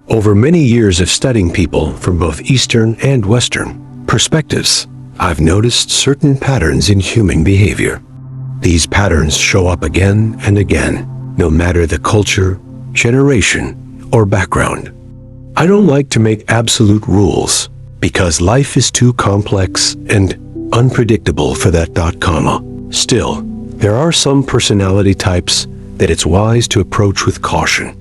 Over many years of studying people from both Eastern and Western perspectives, I've noticed certain patterns in human behavior. These patterns show up again and again, no matter the culture, generation, or background. I don't like to make absolute rules because life is too complex and unpredictable for that ... Still, there are some personality types that it's wise to approach with caution.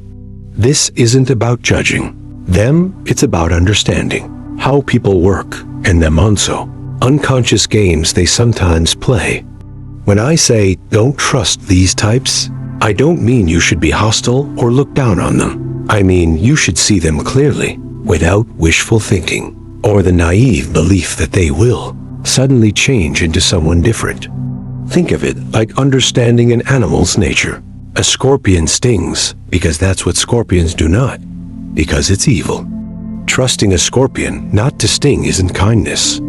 This isn't about judging them, it's about understanding how people work and them also unconscious games they sometimes play. When I say don't trust these types, I don't mean you should be hostile or look down on them. I mean you should see them clearly, without wishful thinking, or the naive belief that they will suddenly change into someone different. Think of it like understanding an animal's nature. A scorpion stings because that's what scorpions do, not because it's evil. Trusting a scorpion not to sting isn't kindness.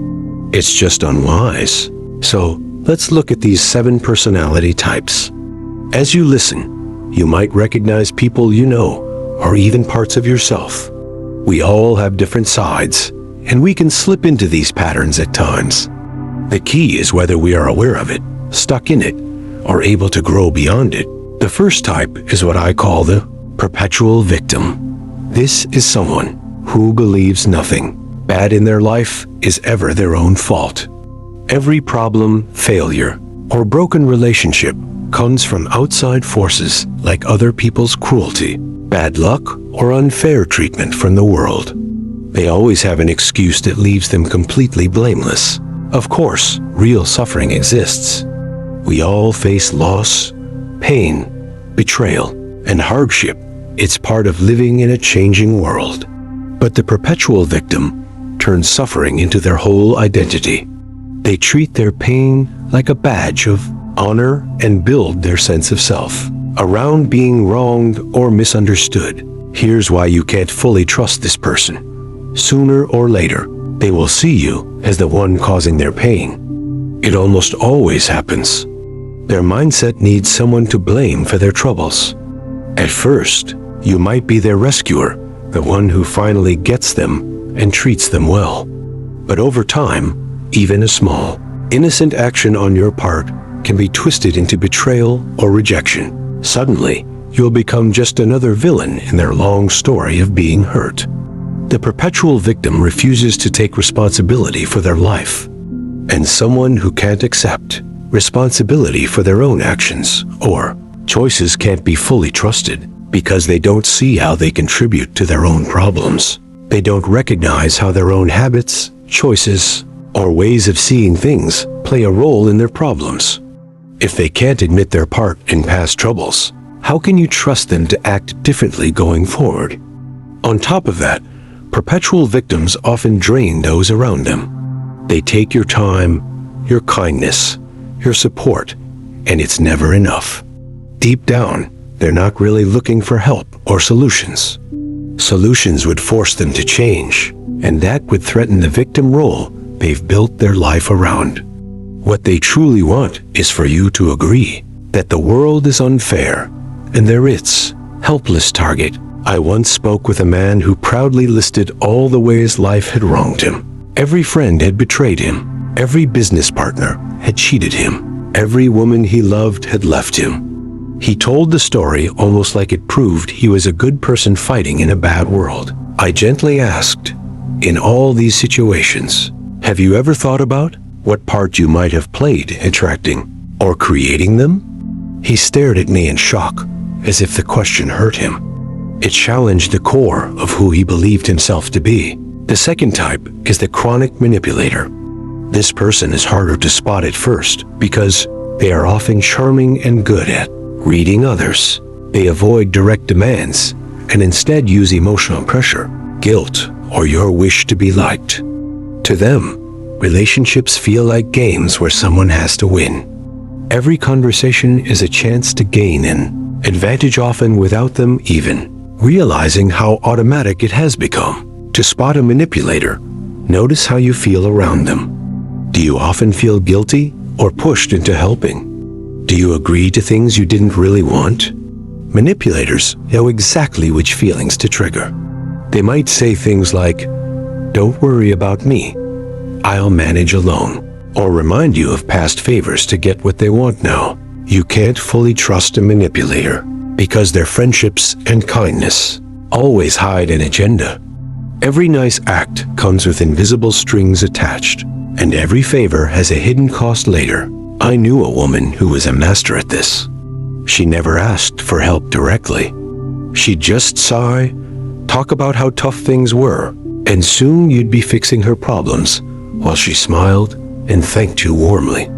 It's just unwise. So let's look at these 7 personality types. As you listen, you might recognize people you know, or even parts of yourself. We all have different sides, and we can slip into these patterns at times. The key is whether we are aware of it, stuck in it, or able to grow beyond it. The first type is what I call the perpetual victim. This is someone who believes nothing bad in their life is ever their own fault. Every problem, failure, or broken relationship comes from outside forces like other people's cruelty, bad luck, or unfair treatment from the world. They always have an excuse that leaves them completely blameless. Of course, real suffering exists. We all face loss, pain, betrayal, and hardship. It's part of living in a changing world. But the perpetual victim turns suffering into their whole identity. They treat their pain like a badge of honor and build their sense of self around being wronged or misunderstood. Here's why you can't fully trust this person. Sooner or later, they will see you as the one causing their pain. It almost always happens. Their mindset needs someone to blame for their troubles. At first, you might be their rescuer, the one who finally gets them and treats them well. But over time, even a small, innocent action on your part can be twisted into betrayal or rejection. Suddenly, you'll become just another villain in their long story of being hurt. The perpetual victim refuses to take responsibility for their life, and someone who can't accept responsibility for their own actions or choices can't be fully trusted because they don't see how they contribute to their own problems. They don't recognize how their own habits, choices, or ways of seeing things play a role in their problems. If they can't admit their part in past troubles, how can you trust them to act differently going forward? On top of that, perpetual victims often drain those around them. They take your time, your kindness, your support, and it's never enough. Deep down, they're not really looking for help or solutions. Solutions would force them to change, and that would threaten the victim role they've built their life around. What they truly want is for you to agree that the world is unfair, and they're its helpless target. I once spoke with a man who proudly listed all the ways life had wronged him. Every friend had betrayed him. Every business partner had cheated him. Every woman he loved had left him. He told the story almost like it proved he was a good person fighting in a bad world. I gently asked, in all these situations, have you ever thought about what part you might have played attracting or creating them? He stared at me in shock, as if the question hurt him. It challenged the core of who he believed himself to be. The second type is the chronic manipulator. This person is harder to spot at first because they are often charming and good at reading others. They avoid direct demands and instead use emotional pressure, guilt, or your wish to be liked. To them, relationships feel like games where someone has to win. Every conversation is a chance to gain an advantage, often without them even realizing how automatic it has become. To spot a manipulator, notice how you feel around them. Do you often feel guilty or pushed into helping? Do you agree to things you didn't really want? Manipulators know exactly which feelings to trigger. They might say things like, "Don't worry about me. I'll manage alone," or remind you of past favors to get what they want now. You can't fully trust a manipulator because their friendships and kindness always hide an agenda. Every nice act comes with invisible strings attached, and every favor has a hidden cost later. I knew a woman who was a master at this. She never asked for help directly. She'd just sigh, talk about how tough things were, and soon you'd be fixing her problems while she smiled and thanked you warmly.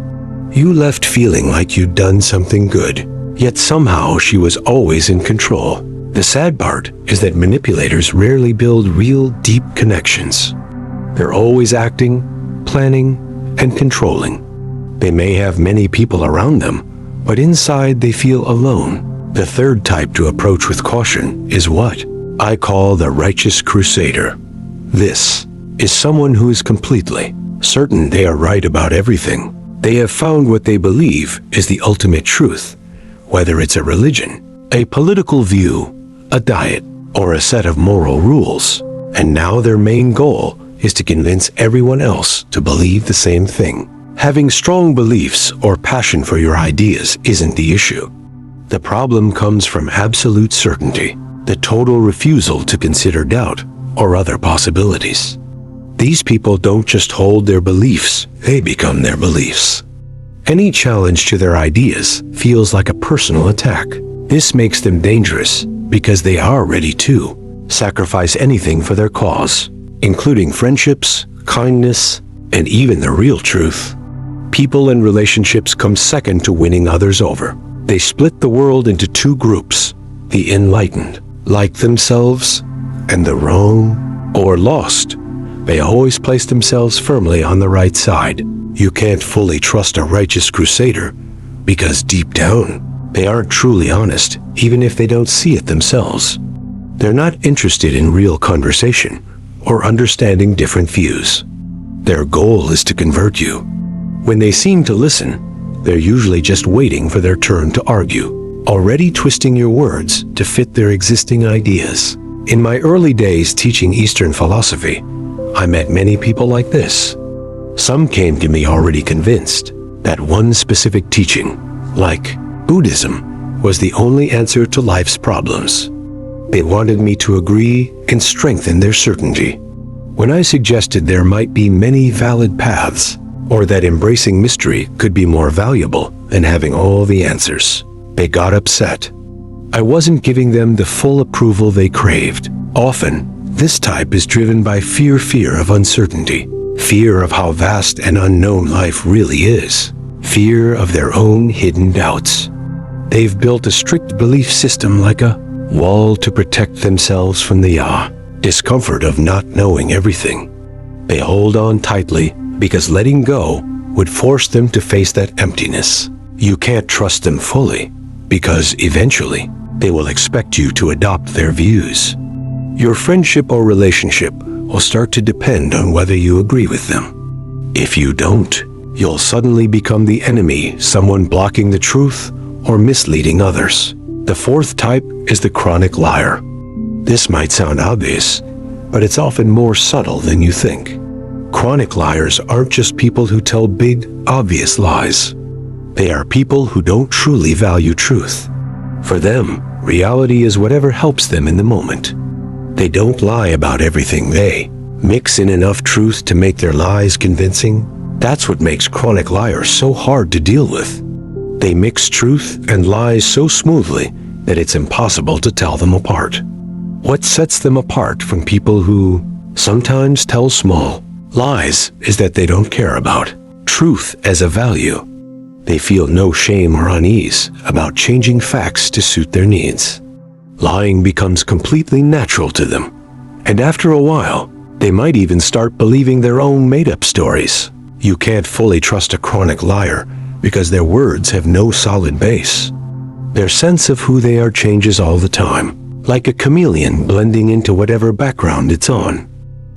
You left feeling like you'd done something good, yet somehow she was always in control. The sad part is that manipulators rarely build real, deep connections. They're always acting, planning, and controlling. They may have many people around them, but inside they feel alone. The third type to approach with caution is what I call the righteous crusader. This is someone who is completely certain they are right about everything. They have found what they believe is the ultimate truth, whether it's a religion, a political view, a diet, or a set of moral rules. And now their main goal is to convince everyone else to believe the same thing. Having strong beliefs or passion for your ideas isn't the issue. The problem comes from absolute certainty, the total refusal to consider doubt or other possibilities. These people don't just hold their beliefs, they become their beliefs. Any challenge to their ideas feels like a personal attack. This makes them dangerous because they are ready to sacrifice anything for their cause, including friendships, kindness, and even the real truth. People and relationships come second to winning others over. They split the world into two groups, the enlightened, like themselves, and the wrong or lost. They always place themselves firmly on the right side. You can't fully trust a righteous crusader because deep down, they aren't truly honest, even if they don't see it themselves. They're not interested in real conversation or understanding different views. Their goal is to convert you. When they seem to listen, they're usually just waiting for their turn to argue, already twisting your words to fit their existing ideas. In my early days teaching Eastern philosophy, I met many people like this. Some came to me already convinced that one specific teaching, like Buddhism, was the only answer to life's problems. They wanted me to agree and strengthen their certainty. When I suggested there might be many valid paths, or that embracing mystery could be more valuable than having all the answers, they got upset. I wasn't giving them the full approval they craved. Often, this type is driven by fear of uncertainty, fear of how vast and unknown life really is, fear of their own hidden doubts. They've built a strict belief system like a wall to protect themselves from the discomfort of not knowing everything. They hold on tightly because letting go would force them to face that emptiness. You can't trust them fully because eventually they will expect you to adopt their views. Your friendship or relationship will start to depend on whether you agree with them. If you don't, you'll suddenly become the enemy, someone blocking the truth or misleading others. The fourth type is the chronic liar. This might sound obvious, but it's often more subtle than you think. Chronic liars aren't just people who tell big, obvious lies. They are people who don't truly value truth. For them, reality is whatever helps them in the moment. They don't lie about everything. They mix in enough truth to make their lies convincing. That's what makes chronic liars so hard to deal with. They mix truth and lies so smoothly that it's impossible to tell them apart. What sets them apart from people who sometimes tell small lies is that they don't care about truth as a value. They feel no shame or unease about changing facts to suit their needs. Lying becomes completely natural to them, and after a while, they might even start believing their own made-up stories. You can't fully trust a chronic liar because their words have no solid base. Their sense of who they are changes all the time, like a chameleon blending into whatever background it's on.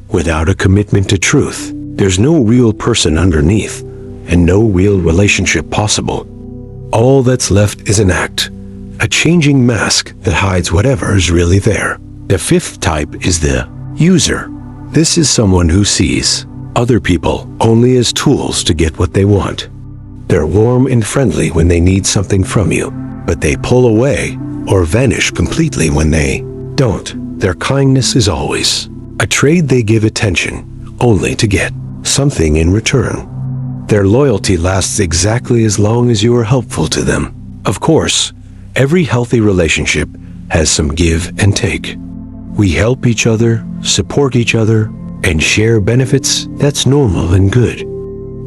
Without a commitment to truth, there's no real person underneath, and no real relationship possible. All that's left is an act, a changing mask that hides whatever is really there. The fifth type is the user. This is someone who sees other people only as tools to get what they want. They're warm and friendly when they need something from you, but they pull away or vanish completely when they don't. Their kindness is always a trade. They give attention only to get something in return. Their loyalty lasts exactly as long as you are helpful to them. Of course, every healthy relationship has some give and take. We help each other, support each other, and share benefits. That's normal and good.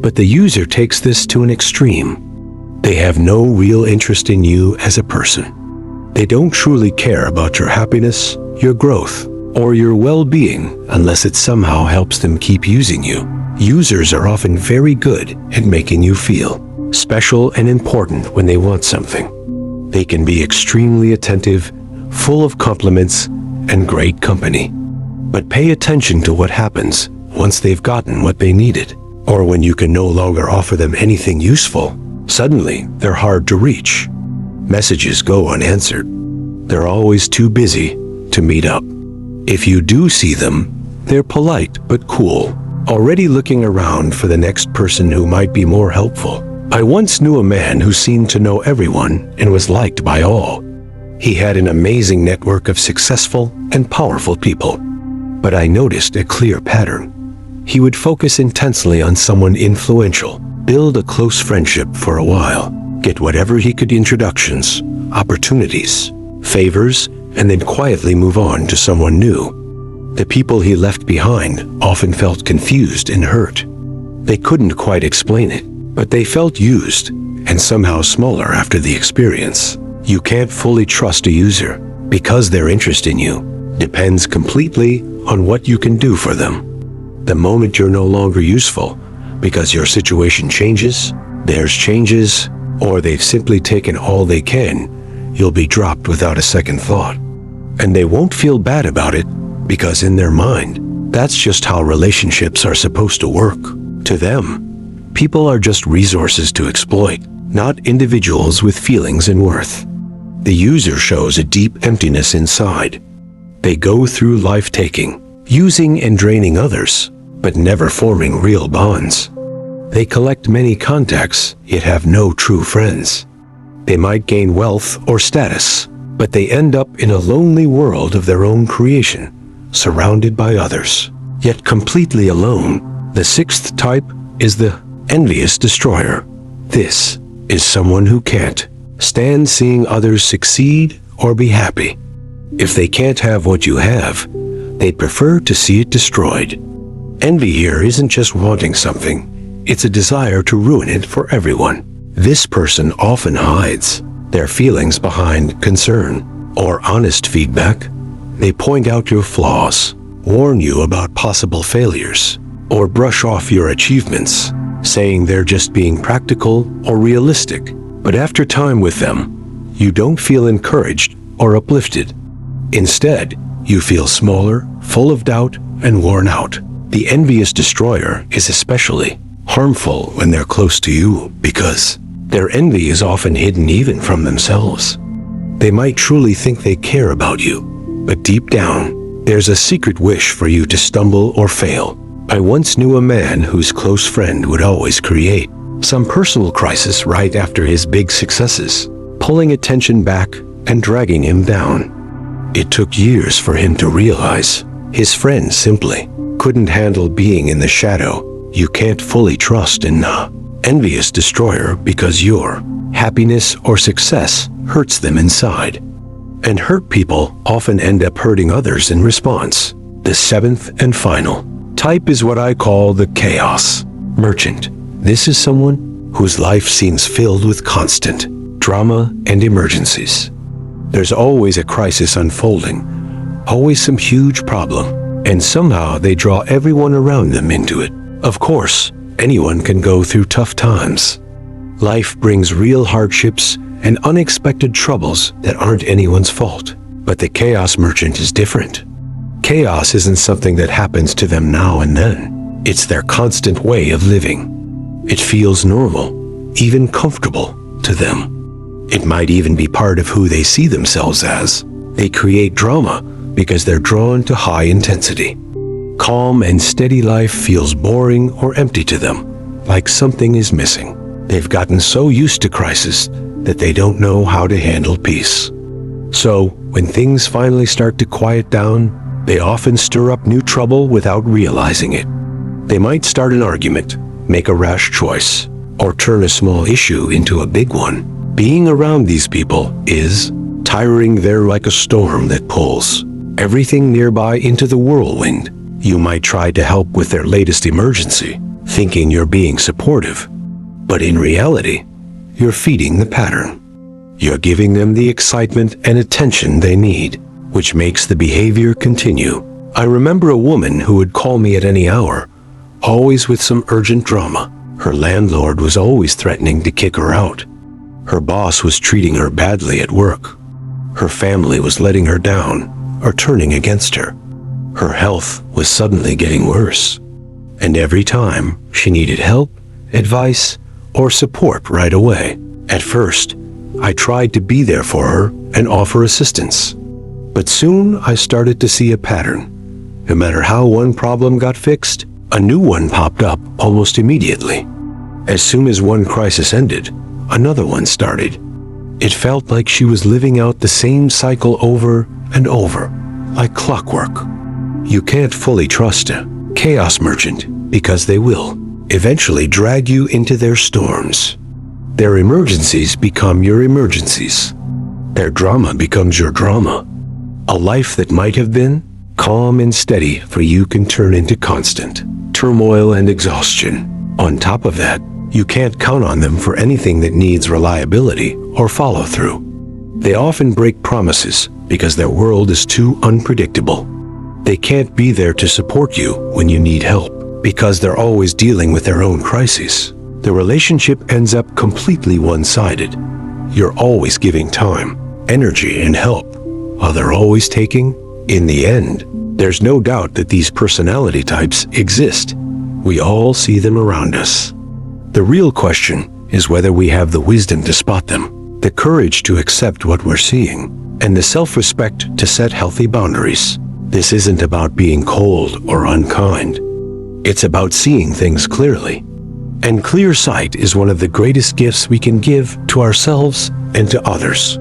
But the user takes this to an extreme. They have no real interest in you as a person. They don't truly care about your happiness, your growth, or your well-being unless it somehow helps them keep using you. Users are often very good at making you feel special and important when they want something. They can be extremely attentive, full of compliments, and great company. But pay attention to what happens once they've gotten what they needed, or when you can no longer offer them anything useful. Suddenly, they're hard to reach. Messages go unanswered. They're always too busy to meet up. If you do see them, they're polite but cool, already looking around for the next person who might be more helpful. I once knew a man who seemed to know everyone and was liked by all. He had an amazing network of successful and powerful people. But I noticed a clear pattern. He would focus intensely on someone influential, build a close friendship for a while, get whatever he could: introductions, opportunities, favors, and then quietly move on to someone new. The people he left behind often felt confused and hurt. They couldn't quite explain it, but they felt used and somehow smaller after the experience. You can't fully trust a user because their interest in you depends completely on what you can do for them. The moment you're no longer useful because your situation changes, theirs changes, or they've simply taken all they can, you'll be dropped without a second thought. And they won't feel bad about it because in their mind, that's just how relationships are supposed to work. To them, people are just resources to exploit, not individuals with feelings and worth. The user shows a deep emptiness inside. They go through life taking, using and draining others, but never forming real bonds. They collect many contacts, yet have no true friends. They might gain wealth or status, but they end up in a lonely world of their own creation, surrounded by others, yet completely alone. The sixth type is the envious destroyer. This is someone who can't stand seeing others succeed or be happy. If they can't have what you have, they'd prefer to see it destroyed. Envy here isn't just wanting something, it's a desire to ruin it for everyone. This person often hides their feelings behind concern or honest feedback. They point out your flaws, warn you about possible failures, or brush off your achievements, saying they're just being practical or realistic. But after time with them, you don't feel encouraged or uplifted. Instead, you feel smaller, full of doubt, and worn out. The envious destroyer is especially harmful when they're close to you because their envy is often hidden even from themselves. They might truly think they care about you, but deep down, there's a secret wish for you to stumble or fail. I once knew a man whose close friend would always create some personal crisis right after his big successes, pulling attention back and dragging him down. It took years for him to realize his friend simply couldn't handle being in the shadow. You can't fully trust an envious destroyer because your happiness or success hurts them inside. And hurt people often end up hurting others in response. The seventh and final type is what I call the chaos merchant. This is someone whose life seems filled with constant drama and emergencies. There's always a crisis unfolding, always some huge problem, and somehow they draw everyone around them into it. Of course, anyone can go through tough times. Life brings real hardships and unexpected troubles that aren't anyone's fault. But the chaos merchant is different. Chaos isn't something that happens to them now and then. It's their constant way of living. It feels normal, even comfortable to them. It might even be part of who they see themselves as. They create drama because they're drawn to high intensity. Calm and steady life feels boring or empty to them, like something is missing. They've gotten so used to crisis that they don't know how to handle peace. So, when things finally start to quiet down, they often stir up new trouble without realizing it. They might start an argument, make a rash choice, or turn a small issue into a big one. Being around these people is tiring. They're like a storm that pulls everything nearby into the whirlwind. You might try to help with their latest emergency, thinking you're being supportive. But in reality, you're feeding the pattern. You're giving them the excitement and attention they need, which makes the behavior continue. I remember a woman who would call me at any hour, always with some urgent drama. Her landlord was always threatening to kick her out. Her boss was treating her badly at work. Her family was letting her down or turning against her. Her health was suddenly getting worse. And every time she needed help, advice, or support right away. At first, I tried to be there for her and offer assistance. But soon I started to see a pattern. No matter how one problem got fixed, a new one popped up almost immediately. As soon as one crisis ended, another one started. It felt like she was living out the same cycle over and over, like clockwork. You can't fully trust a chaos merchant because they will eventually drag you into their storms. Their emergencies become your emergencies. Their drama becomes your drama. A life that might have been calm and steady for you can turn into constant turmoil and exhaustion. On top of that, you can't count on them for anything that needs reliability or follow-through. They often break promises because their world is too unpredictable. They can't be there to support you when you need help because they're always dealing with their own crises. The relationship ends up completely one-sided. You're always giving time, energy, and help, while they're always taking. In the end, there's no doubt that these personality types exist. We all see them around us. The real question is whether we have the wisdom to spot them, the courage to accept what we're seeing, and the self-respect to set healthy boundaries. This isn't about being cold or unkind. It's about seeing things clearly. And clear sight is one of the greatest gifts we can give to ourselves and to others.